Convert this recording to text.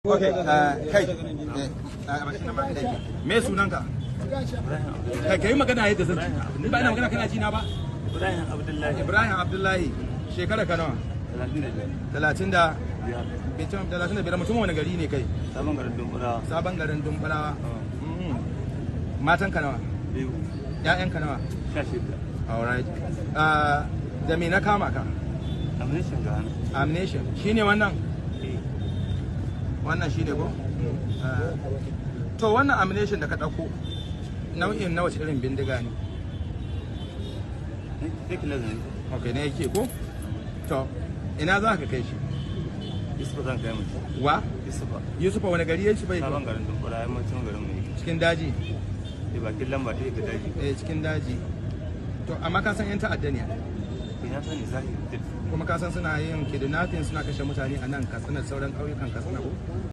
Okay, kai, me sunanka? Kai kai magana yadda zan ci. Ni ba ina magana kana ji na ba? Ibrahim Abdullahi. Ibrahim Abdullahi, shekara ka nawa? 35. 35 mutum wani gari ne kai? Sabon garin Dumbulawa. Sabon garin Dumbulawa. Matan ka nawa? 2. ƴaƴan ka nawa? 16. Alright. Da me na kama ka? Amneshin ga hannu. Amneshin. Shine wannan? Wannan shi ne ko? To wannan ammunition da ka ɗauko nau'in na wace irin bindiga ne? Ok, ne yake ko? To, ina za ka kai shi? Yusufa zan kai mutu. Wa? Yusufa. Yusufa wani gari ya ci bai? Sabon garin Dumbula, yammacin garin mai. Cikin daji? Bakin lamba ɗaya ga daji. Cikin daji. To, amma ka san 'yan ta'adda ne? Ina sani zahiri. Kuma ka san suna yin kidnapping suna kashe mutane a nan Katsina sauran ƙauyukan Katsina ko?